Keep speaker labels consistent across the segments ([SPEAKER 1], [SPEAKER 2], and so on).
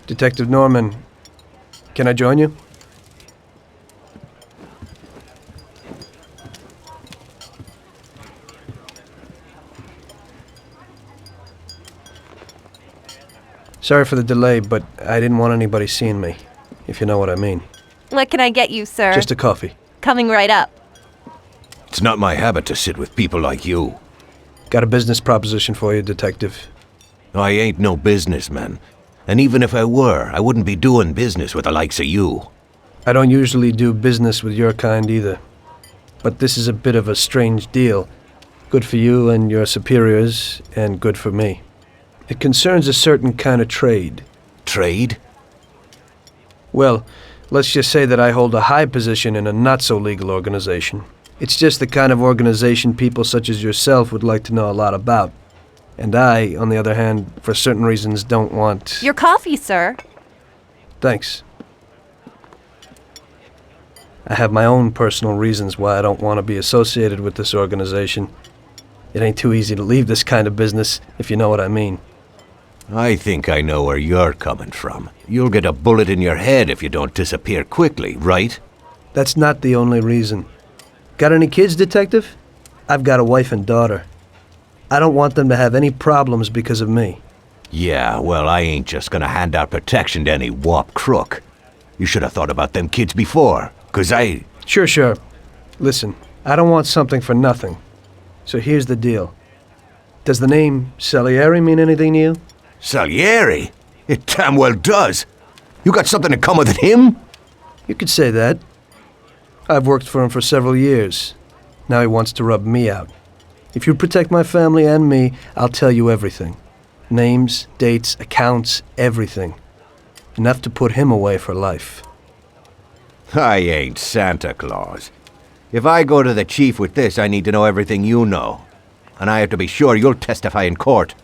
[SPEAKER 1] Detective Norman, can I join you? Sorry for the delay, but I didn't want anybody seeing me, if you know what I mean.
[SPEAKER 2] What can I get you, sir?
[SPEAKER 1] Just a coffee.
[SPEAKER 2] Coming right up.
[SPEAKER 3] It's not my habit to sit with people like you.
[SPEAKER 1] Got a business proposition for you, Detective.
[SPEAKER 3] I ain't no businessman. And even if I were, I wouldn't be doing business with the likes of you.
[SPEAKER 1] I don't usually do business with your kind either. But this is a bit of a strange deal. Good for you and your superiors, and good for me. It concerns a certain kind of trade.
[SPEAKER 3] Trade?
[SPEAKER 1] Well, let's just say that I hold a high position in a not-so-legal organization. It's just the kind of organization people such as yourself would like to know a lot about. And I, on the other hand, for certain reasons don't want...
[SPEAKER 2] Your coffee, sir.
[SPEAKER 1] Thanks. I have my own personal reasons why I don't want to be associated with this organization. It ain't too easy to leave this kind of business, if you know what I mean.
[SPEAKER 3] I think I know where you're coming from. You'll get a bullet in your head if you don't disappear quickly, right?
[SPEAKER 1] That's not the only reason. Got any kids, Detective? I've got a wife and daughter. I don't want them to have any problems because of me.
[SPEAKER 3] Yeah, well, I ain't just gonna hand out protection to any wop crook. You should have thought about them kids before, 'cause I...
[SPEAKER 1] Sure. Listen, I don't want something for nothing. So here's the deal. Does the name Salieri mean anything to you?
[SPEAKER 3] Salieri? It damn well does. You got something in common with him?
[SPEAKER 1] You could say that. I've worked for him for several years. Now he wants to rub me out. If you protect my family and me, I'll tell you everything. Names, dates, accounts, everything. Enough to put him away for life.
[SPEAKER 3] I ain't Santa Claus. If I go to the chief with this, I need to know everything you know. And I have to be sure you'll testify in court.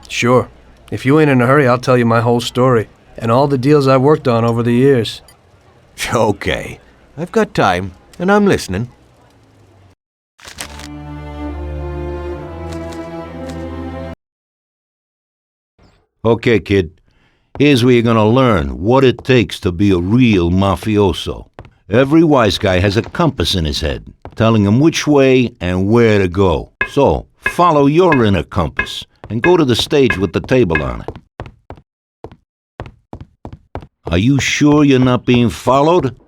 [SPEAKER 1] Sure. If you ain't in a hurry, I'll tell you my whole story. And all the deals I've worked on over the years.
[SPEAKER 3] Okay. I've got time, and I'm listening.
[SPEAKER 4] Okay, kid. Here's where you're gonna learn what it takes to be a real mafioso. Every wise guy has a compass in his head, telling him which way and where to go. So, follow your inner compass and go to the stage with the table on it. Are you sure you're not being followed?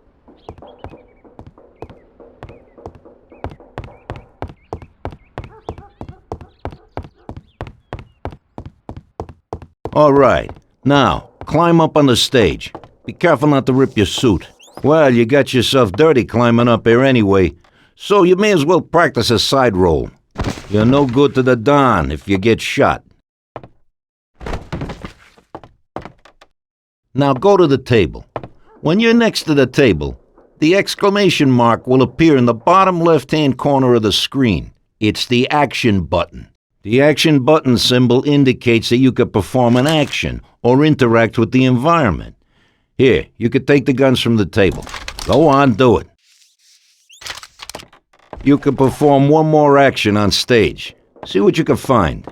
[SPEAKER 4] All right. Now, climb up on the stage. Be careful not to rip your suit. Well, you got yourself dirty climbing up here anyway, so you may as well practice a side roll. You're no good to the Don if you get shot. Now go to the table. When you're next to the table, the exclamation mark will appear in the bottom left-hand corner of the screen. It's the action button. The action button symbol indicates that you could perform an action or interact with the environment. Here, you could take the guns from the table. Go on, do it. You could perform one more action on stage. See what you can find.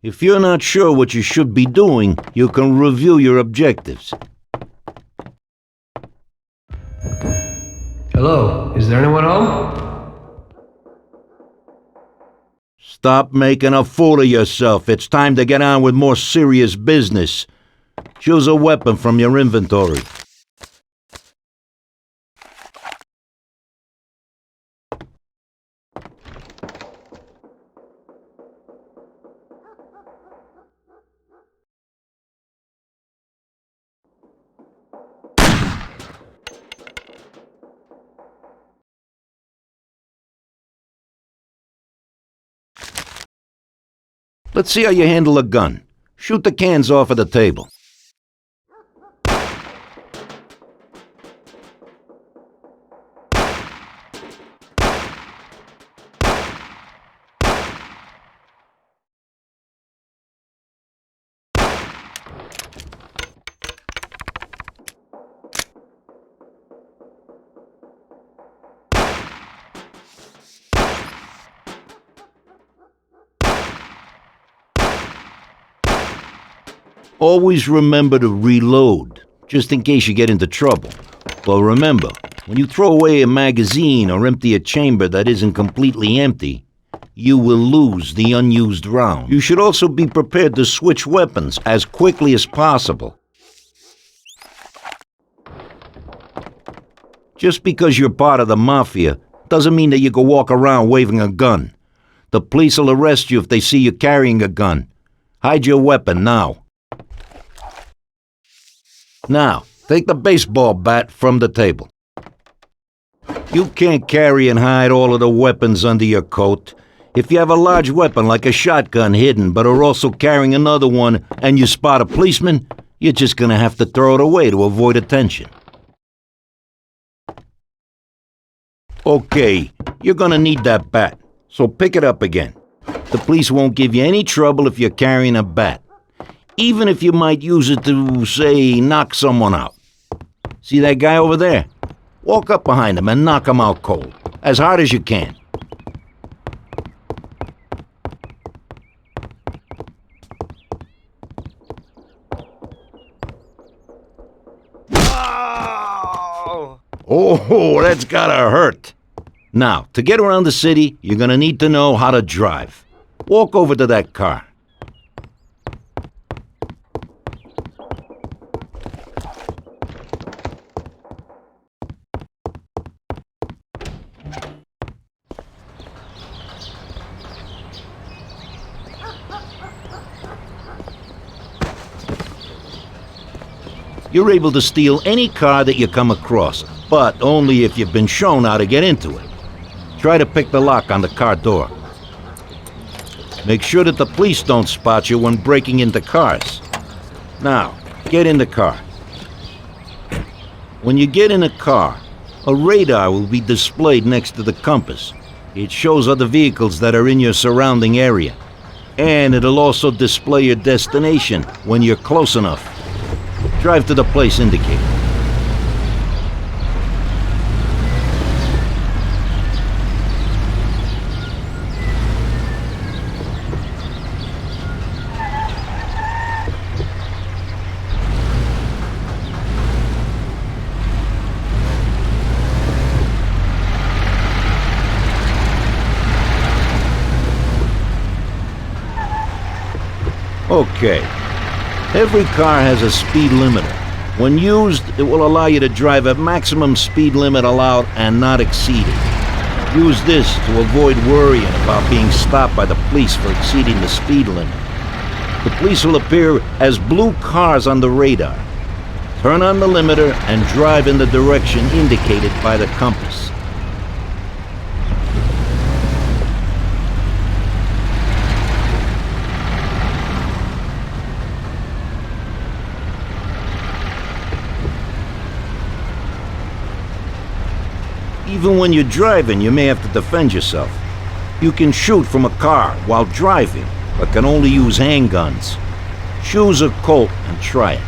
[SPEAKER 4] If you're not sure what you should be doing, you can review your objectives.
[SPEAKER 1] Hello, is there anyone home?
[SPEAKER 4] Stop making a fool of yourself. It's time to get on with more serious business. Choose a weapon from your inventory. Let's see how you handle a gun. Shoot the cans off of the table. Always remember to reload, just in case you get into trouble. But remember, when you throw away a magazine or empty a chamber that isn't completely empty, you will lose the unused round. You should also be prepared to switch weapons as quickly as possible. Just because you're part of the Mafia doesn't mean that you can walk around waving a gun. The police will arrest you if they see you carrying a gun. Hide your weapon now. Now, take the baseball bat from the table. You can't carry and hide all of the weapons under your coat. If you have a large weapon like a shotgun hidden but are also carrying another one and you spot a policeman, you're just gonna have to throw it away to avoid attention. Okay, you're gonna need that bat, so pick it up again. The police won't give you any trouble if you're carrying a bat, even if you might use it to, say, knock someone out. See that guy over there? Walk up behind him and knock him out cold, as hard as you can. Oh, that's gotta hurt. Now, to get around the city, you're gonna need to know how to drive. Walk over to that car. You're able to steal any car that you come across, but only if you've been shown how to get into it. Try to pick the lock on the car door. Make sure that the police don't spot you when breaking into cars. Now, get in the car. When you get in a car, a radar will be displayed next to the compass. It shows other vehicles that are in your surrounding area. And it'll also display your destination when you're close enough. Drive to the place indicated. Okay. Every car has a speed limiter. When used, it will allow you to drive at maximum speed limit allowed and not exceed it. Use this to avoid worrying about being stopped by the police for exceeding the speed limit. The police will appear as blue cars on the radar. Turn on the limiter and drive in the direction indicated by the compass. Even when you're driving, you may have to defend yourself. You can shoot from a car while driving, but can only use handguns. Choose a Colt and try it.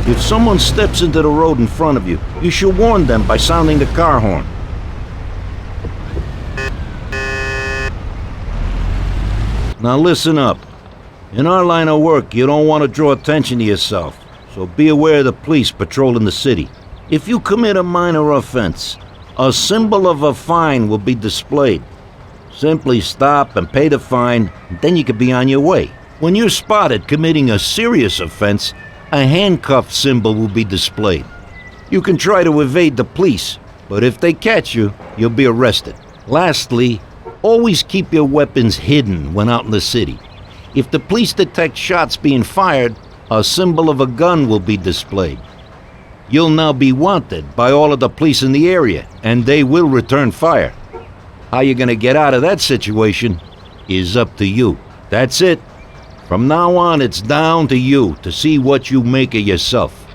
[SPEAKER 4] If someone steps into the road in front of you, you should warn them by sounding the car horn. Now listen up. In our line of work, you don't want to draw attention to yourself, so be aware of the police patrolling the city. If you commit a minor offense, a symbol of a fine will be displayed. Simply stop and pay the fine, and then you can be on your way. When you're spotted committing a serious offense, a handcuff symbol will be displayed. You can try to evade the police, but if they catch you, you'll be arrested. Lastly, always keep your weapons hidden when out in the city. If the police detect shots being fired, a symbol of a gun will be displayed. You'll now be wanted by all of the police in the area, and they will return fire. How you're gonna get out of that situation is up to you. That's it. From now on, it's down to you to see what you make of yourself.